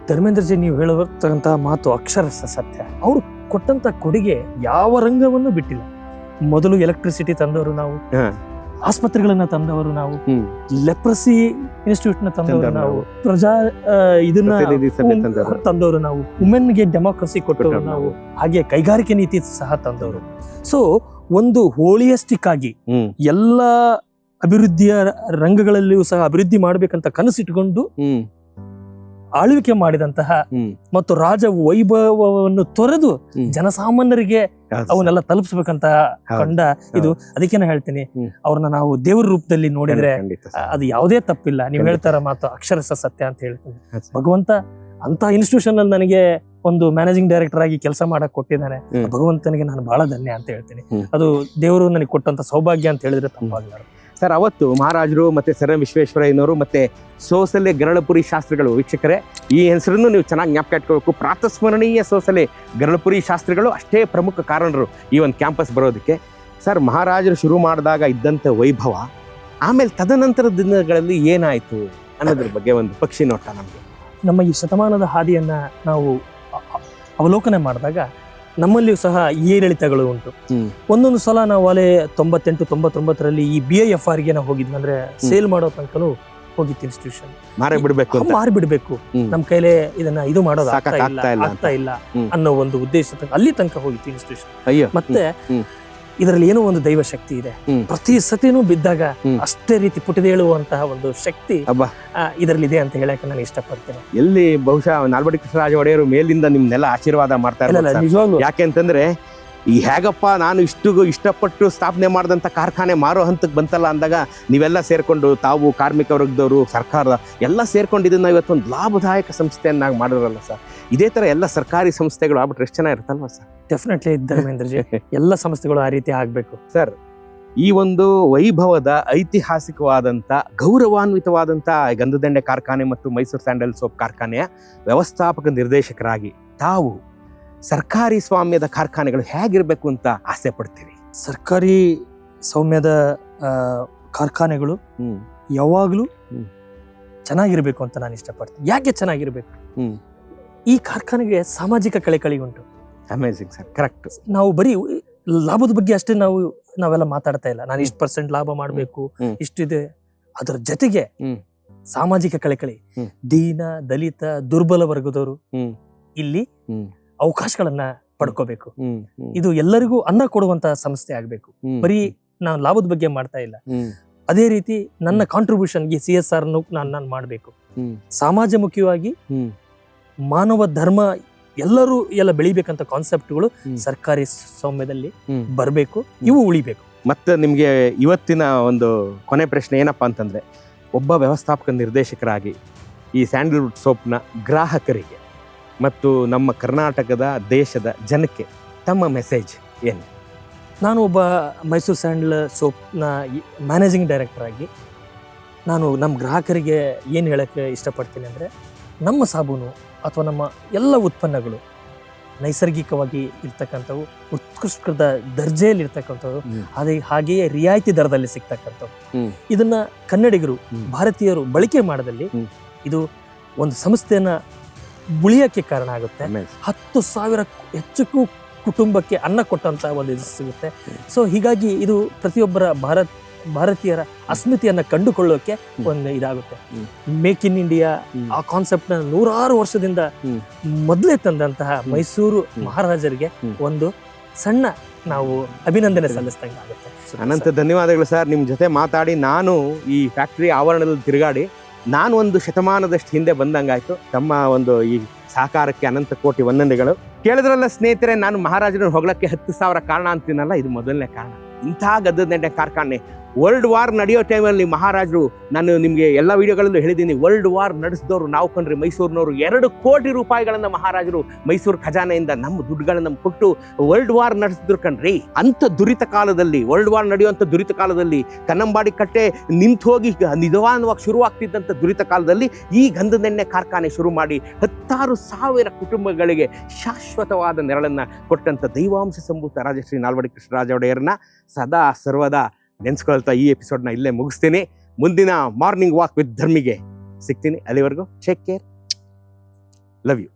ಧರ್ಮೇಂದ್ರಜಿ, ನೀವು ಹೇಳುವಂತ ಮಾತು ಅಕ್ಷರಶಃ ಸತ್ಯ. ಅವರು ಕೊಟ್ಟಂತ ಕೊಡುಗೆ ಯಾವ ರಂಗವನ್ನು ಬಿಟ್ಟಿಲ್ಲ. ಮೊದಲು ಎಲೆಕ್ಟ್ರಿಸಿಟಿ ತಂದವರು ನಾವು, ಆಸ್ಪತ್ರೆಗಳನ್ನ ತಂದವರು ನಾವು, ಲೆಪ್ರಸಿ ಇನ್ಸ್ಟಿಟ್ಯೂಟ್ ನ ತಂದವರು ನಾವು, ಪ್ರಜಾ ಇದನ್ನ ತಂದವರು ನಾವು, ವುಮೆನ್ಗೆ ಡೆಮೋಕ್ರಸಿ ಕೊಟ್ಟವರು ನಾವು, ಹಾಗೆ ಕೈಗಾರಿಕೆ ನೀತಿ ಸಹ ತಂದವರು. ಸೊ ಒಂದು ಹೋಲಿಯಸ್ಟಿಕ್ ಆಗಿ ಎಲ್ಲ ಅಭಿವೃದ್ಧಿಯ ರಂಗಗಳಲ್ಲಿಯೂ ಸಹ ಅಭಿವೃದ್ಧಿ ಮಾಡಬೇಕಂತ ಕನಸಿಟ್ಟುಕೊಂಡು ಆಳ್ವಿಕೆ ಮಾಡಿದಂತಹ ಮತ್ತು ರಾಜ ವೈಭವವನ್ನು ತೊರೆದು ಜನಸಾಮಾನ್ಯರಿಗೆ ಅವನ್ನೆಲ್ಲ ತಲುಪಿಸ್ಬೇಕಂತ ಕಂಡ ಇದು. ಅದಕ್ಕೇನ ಹೇಳ್ತೀನಿ, ಅವ್ರನ್ನ ನಾವು ದೇವರ ರೂಪದಲ್ಲಿ ನೋಡಿದ್ರೆ ಅದು ಯಾವುದೇ ತಪ್ಪಿಲ್ಲ. ನೀವು ಹೇಳ್ತಾರ ಮಾತು ಅಕ್ಷರಶಃ ಸತ್ಯ ಅಂತ ಹೇಳ್ತೀನಿ. ಭಗವಂತ ಅಂತ ಇನ್ಸ್ಟಿಟ್ಯೂಷನ್ ಅಲ್ಲಿ ನನಗೆ ಒಂದು ಮ್ಯಾನೇಜಿಂಗ್ ಡೈರೆಕ್ಟರ್ ಆಗಿ ಕೆಲಸ ಮಾಡಕ್ ಕೊಟ್ಟಿದ್ದಾನೆ. ಭಗವಂತನಿಗೆ ನಾನು ಬಹಳ ಧನ್ಯ ಅಂತ ಹೇಳ್ತೀನಿ. ಅದು ದೇವರು ನನಗೆ ಕೊಟ್ಟಂತ ಸೌಭಾಗ್ಯ ಅಂತ ಹೇಳಿದ್ರೆ ತಪ್ಪಾಗಲಾರದು. ಸರ್, ಅವತ್ತು ಮಹಾರಾಜರು ಮತ್ತೆ ಸರ್ ವಿಶ್ವೇಶ್ವರಯ್ಯನವರು ಮತ್ತೆ ಸೋಸಲೆ ಗರಳಪುರಿ ಶಾಸ್ತ್ರಿಗಳು, ವೀಕ್ಷಕರೇ ಈ ಹೆಸರನ್ನು ನೀವು ಚೆನ್ನಾಗಿ ಜ್ಞಾಪಕ ಇಟ್ಕೋಬೇಕು. ಪ್ರಾತಸ್ಮರಣೀಯ ಸೋಸಲೆ ಗರಳಪುರಿ ಶಾಸ್ತ್ರಿಗಳು ಅಷ್ಟೇ ಪ್ರಮುಖ ಕಾರಣರು ಈ ಒಂದು ಕ್ಯಾಂಪಸ್ ಬರೋದಕ್ಕೆ. ಸರ್, ಮಹಾರಾಜರು ಶುರು ಮಾಡಿದಾಗ ಇದ್ದಂಥ ವೈಭವ, ಆಮೇಲೆ ತದನಂತರದ ದಿನಗಳಲ್ಲಿ ಏನಾಯ್ತು ಅನ್ನೋದ್ರ ಬಗ್ಗೆ ಒಂದು ಪಕ್ಷಿ ನೋಟ ನಮಗೆ. ನಮ್ಮ ಈ ಶತಮಾನದ ಹಾದಿಯನ್ನ ನಾವು ಅವಲೋಕನೆ ಮಾಡಿದಾಗ ನಮ್ಮಲ್ಲಿಯೂ ಸಹ ಏರಿಳಿತಗಳು ಉಂಟು. ಒಂದೊಂದು ಸಲ ನಾವು ಅಲ್ಲೇ 98-99ರಲ್ಲಿ ಈ BIFR ಗೆ ನಾವು ಹೋಗಿದ್ವಿ. ಅಂದ್ರೆ ಸೇಲ್ ಮಾಡೋ ತನಕನೂ ಹೋಗಿತ್ತು. ಇನ್ಸ್ಟಿಟ್ಯೂಷನ್ ಮಾರಿ ಬಿಡ್ಬೇಕು, ನಮ್ ಕೈಲೇ ಇದನ್ನ ಇದು ಮಾಡೋದು ಆಗ್ತಾ ಇಲ್ಲ ಅನ್ನೋ ಒಂದು ಉದ್ದೇಶ ಅಲ್ಲಿ ತನಕ ಹೋಗಿತ್ತು ಇನ್ಸ್ಟಿಟ್ಯೂಷನ್. ಮತ್ತೆ ಇದರಲ್ಲಿ ಏನೋ ಒಂದು ದೈವ ಶಕ್ತಿ ಇದೆ. ಪ್ರತಿ ಸತಿನೂ ಬಿದ್ದಾಗ ಅಷ್ಟೇ ರೀತಿ ಪುಟಿದೇಳುವಂತಹ ಒಂದು ಶಕ್ತಿ ಇದರಲ್ಲಿ ಇದೆ ಅಂತ ಹೇಳಕ್ಕೆ ನಾನು ಇಷ್ಟಪಡ್ತೇನೆ. ಎಲ್ಲಿ ಬಹುಶಃ ನಾಲ್ವಡಿ ಕೃಷ್ಣರಾಜ ಒಡೆಯರು ಮೇಲಿಂದ ನಿಮ್ನೆಲ್ಲ ಆಶೀರ್ವಾದ ಮಾಡ್ತಾ ಇದ್ದಾರೆ. ಯಾಕೆಂತಂದ್ರೆ ಈ ಹೇಗಪ್ಪ ನಾನು ಇಷ್ಟಪಟ್ಟು ಸ್ಥಾಪನೆ ಮಾಡಿದಂಥ ಕಾರ್ಖಾನೆ ಮಾರೋ ಹಂತಕ್ಕೆ ಬಂತಲ್ಲ ಅಂದಾಗ ನೀವೆಲ್ಲ ಸೇರ್ಕೊಂಡು, ತಾವು ಕಾರ್ಮಿಕ ವರ್ಗದವರು, ಸರ್ಕಾರ ಎಲ್ಲ ಸೇರ್ಕೊಂಡು ಇದನ್ನ ಇವತ್ತೊಂದು ಲಾಭದಾಯಕ ಸಂಸ್ಥೆಯನ್ನಾಗಿ ಮಾಡಿದ್ರಲ್ಲ ಸರ್. ಇದೇ ತರ ಎಲ್ಲ ಸರ್ಕಾರಿ ಸಂಸ್ಥೆಗಳು ಆಗ್ಬಿಟ್ರೆ ಎಷ್ಟು ಚೆನ್ನಾಗಿರುತ್ತಲ್ವ ಸರ್? ಡೆಫಿನೆಟ್ಲಿ ಧರ್ಮೇಂದ್ರಜಿ, ಎಲ್ಲ ಸಂಸ್ಥೆಗಳು ಆ ರೀತಿ ಆಗ್ಬೇಕು ಸರ್. ಈ ಒಂದು ವೈಭವದ ಐತಿಹಾಸಿಕವಾದಂಥ ಗೌರವಾನ್ವಿತವಾದಂಥ ಗಂಧದಂಡೆ ಕಾರ್ಖಾನೆ ಮತ್ತು ಮೈಸೂರು ಸ್ಯಾಂಡಲ್ ಸೋಪ್ ಕಾರ್ಖಾನೆಯ ವ್ಯವಸ್ಥಾಪಕ ನಿರ್ದೇಶಕರಾಗಿ ತಾವು ಸರ್ಕಾರಿ ಸ್ವಾಮ್ಯದ ಕಾರ್ಖಾನೆಗಳು ಹೇಗಿರ್ಬೇಕು ಅಂತ ಆಸೆ ಪಡ್ತೀವಿ? ಸರ್ಕಾರಿ ಸ್ವಾಮ್ಯದ ಕಾರ್ಖಾನೆಗಳು ಯಾವಾಗಲೂ ಚೆನ್ನಾಗಿರ್ಬೇಕು ಅಂತ ನಾನು ಇಷ್ಟಪಡ್ತೀನಿ. ಯಾಕೆ ಚೆನ್ನಾಗಿರ್ಬೇಕು? ಈ ಕಾರ್ಖಾನೆಗೆ ಸಾಮಾಜಿಕ ಕಳಕಳಿ ಉಂಟು. Amazing sir, correct. ನಾವು ಬರೀ ಲಾಭದ ಬಗ್ಗೆ ಅಷ್ಟೇ ನಾವೆಲ್ಲ ಮಾತಾಡ್ತಾ ಇಲ್ಲ. ನಾನು ಇಷ್ಟು % ಲಾಭ ಮಾಡಬೇಕು, ಇಷ್ಟಿದೆ. ಅದರ ಜೊತೆಗೆ ಸಾಮಾಜಿಕ ಕಳಕಳಿ, ದೀನ ದಲಿತ ದುರ್ಬಲ ವರ್ಗದವರು ಇಲ್ಲಿ ಅವಕಾಶಗಳನ್ನ ಪಡ್ಕೋಬೇಕು. ಇದು ಎಲ್ಲರಿಗೂ ಅನ್ನ ಕೊಡುವಂತಹ ಸಂಸ್ಥೆ ಆಗ್ಬೇಕು. ಬರೀ ನಾನು ಲಾಭದ ಬಗ್ಗೆ ಮಾಡ್ತಾ ಇಲ್ಲ. ಅದೇ ರೀತಿ ನನ್ನ ಕಾಂಟ್ರಿಬ್ಯೂಷನ್ಗೆ CSR ನಾನು ಮಾಡಬೇಕು. ಸಮಾಜಮುಖಿಯಾಗಿ ಮಾನವ ಧರ್ಮ ಎಲ್ಲರೂ ಎಲ್ಲ ಬೆಳಿಬೇಕಂತ ಕಾನ್ಸೆಪ್ಟ್ಗಳು ಸರ್ಕಾರಿ ಸ್ವಾಮ್ಯದಲ್ಲಿ ಬರಬೇಕು, ಇವು ಉಳಿಬೇಕು. ಮತ್ತೆ ನಿಮಗೆ ಇವತ್ತಿನ ಒಂದು ಕೊನೆ ಪ್ರಶ್ನೆ ಏನಪ್ಪಾ ಅಂತಂದ್ರೆ, ಒಬ್ಬ ವ್ಯವಸ್ಥಾಪಕ ನಿರ್ದೇಶಕರಾಗಿ ಈ ಸ್ಯಾಂಡಲ್ವುಡ್ ಸೋಪ್ನ ಗ್ರಾಹಕರಿಗೆ ಮತ್ತು ನಮ್ಮ ಕರ್ನಾಟಕದ ದೇಶದ ಜನಕ್ಕೆ ತಮ್ಮ ಮೆಸೇಜ್ ಏನು? ನಾನು ಒಬ್ಬ ಮೈಸೂರು ಸ್ಯಾಂಡಲ್ ಸೋಪ್ನ ಮ್ಯಾನೇಜಿಂಗ್ ಡೈರೆಕ್ಟರ್ ಆಗಿ ನಾನು ನಮ್ಮ ಗ್ರಾಹಕರಿಗೆ ಏನು ಹೇಳೋಕ್ಕೆ ಇಷ್ಟಪಡ್ತೀನಿ ಅಂದರೆ, ನಮ್ಮ ಸಾಬೂನು ಅಥವಾ ನಮ್ಮ ಎಲ್ಲ ಉತ್ಪನ್ನಗಳು ನೈಸರ್ಗಿಕವಾಗಿ ಇರ್ತಕ್ಕಂಥವು, ಉತ್ಕೃಷ್ಟದ ದರ್ಜೆಯಲ್ಲಿ ಇರ್ತಕ್ಕಂಥವು, ಹಾಗೆಯೇ ರಿಯಾಯಿತಿ ದರದಲ್ಲಿ ಸಿಗ್ತಕ್ಕಂಥವು. ಇದನ್ನ ಕನ್ನಡಿಗರು, ಭಾರತೀಯರು ಬಳಕೆ ಮಾಡೋದಲ್ಲಿ ಇದು ಒಂದು ಸಂಸ್ಥೆಯನ್ನ ಉಳಿಯೋಕ್ಕೆ ಕಾರಣ ಆಗುತ್ತೆ. 10,000 ಹೆಚ್ಚು ಕುಟುಂಬಕ್ಕೆ ಅನ್ನ ಕೊಟ್ಟಂತ ಒಂದು ಇದು ಸಿಗುತ್ತೆ. ಸೊ ಹೀಗಾಗಿ ಇದು ಪ್ರತಿಯೊಬ್ಬರ ಭಾರತೀಯರ ಅಸ್ಮಿತೆಯನ್ನ ಕಂಡುಕೊಳ್ಳೋಕೆ ಒಂದು ಇದಾಗುತ್ತೆ. ಮೇಕ್ ಇನ್ ಇಂಡಿಯಾ ಆ ಕಾನ್ಸೆಪ್ಟ್ ನ 100 ವರ್ಷದಿಂದ ಮೊದಲೇ ತಂದಂತಹ ಮೈಸೂರು ಮಹಾರಾಜರಿಗೆ ಒಂದು ಸಣ್ಣ ನಾವು ಅಭಿನಂದನೆ ಸಲ್ಲಿಸಿದಂಗೆ ಆಗುತ್ತೆ. ಅನಂತ ಧನ್ಯವಾದಗಳು ಸರ್. ನಿಮ್ಮ ಜೊತೆ ಮಾತಾಡಿ ನಾನು ಈ ಫ್ಯಾಕ್ಟರಿ ಆವರಣದಲ್ಲಿ ತಿರುಗಾಡಿ ನಾನು ಒಂದು ಶತಮಾನದಷ್ಟು ಹಿಂದೆ ಬಂದಂಗಾಯ್ತು. ತಮ್ಮ ಒಂದು ಈ ಸಹಕಾರಕ್ಕೆ ಅನಂತ ಕೋಟಿ ವಂದನೆಗಳು. ಕೇಳಿದ್ರಲ್ಲ ಸ್ನೇಹಿತರೆ, ನಾನು ಮಹಾರಾಜರನ್ನು ಹೊಗಳಕ್ಕೆ 10,000 ಕಾರಣ ಅಂತೀನಲ್ಲ, ಇದು ಮೊದಲನೇ ಕಾರಣ. ಇಂಥ ಗದ್ದೆದಂಡೆ ಕಾರ್ಖಾನೆ ವರ್ಲ್ಡ್ ವಾರ್ ನಡೆಯೋ ಟೈಮಲ್ಲಿ ಮಹಾರಾಜರು, ನಾನು ನಿಮಗೆ ಎಲ್ಲ ವಿಡಿಯೋಗಳಲ್ಲೂ ಹೇಳಿದ್ದೀನಿ, ವರ್ಲ್ಡ್ ವಾರ್ ನಡೆಸಿದವರು ನಾವು ಕಣ್ರಿ ಮೈಸೂರಿನವರು. 2 ಕೋಟಿ ರೂಪಾಯಿಗಳನ್ನ ಮಹಾರಾಜರು ಮೈಸೂರು ಖಜಾನೆಯಿಂದ ನಮ್ಮ ದುಡ್ಡುಗಳನ್ನ ಕೊಟ್ಟು ವರ್ಲ್ಡ್ ವಾರ್ ನಡೆಸಿದ್ರು ಕಣ್ರಿ. ಅಂಥ ದುರಿತ ಕಾಲದಲ್ಲಿ, ವರ್ಲ್ಡ್ ವಾರ್ ನಡೆಯುವಂಥ ದುರಿತ ಕಾಲದಲ್ಲಿ, ಕನ್ನಂಬಾಡಿ ಕಟ್ಟೆ ನಿಂತು ಹೋಗಿ ನಿಧಾನವಾಗಿ ಶುರುವಾಗ್ತಿದ್ದಂಥ ದುರಿತ ಕಾಲದಲ್ಲಿ ಈ ಗಂಧದೆಣ್ಣೆ ಕಾರ್ಖಾನೆ ಶುರು ಮಾಡಿ 16,000 ಕುಟುಂಬಗಳಿಗೆ ಶಾಶ್ವತವಾದ ನೆರಳನ್ನ ಕೊಟ್ಟಂಥ ದೈವಾಂಶ ಸಂಭೂತ ರಾಜಶ್ರೀ ನಾಲ್ವಡಿ ಕೃಷ್ಣರಾಜ ಒಡೆಯರ್ನ ಸದಾ ಸರ್ವದಾ ನೆನೆಸ್ಕೊಳ್ತಾ ಈ ಎಪಿಸೋಡ್ನ ಇಲ್ಲೇ ಮುಗಿಸ್ತೀನಿ. ಮುಂದಿನ ಮಾರ್ನಿಂಗ್ ವಾಕ್ ವಿತ್ ಧರ್ಮಿಗೆ ಸಿಗ್ತೀನಿ. ಅಲ್ಲಿವರೆಗೂ ಟೇಕ್ ಕೇರ್, ಲವ್ ಯು.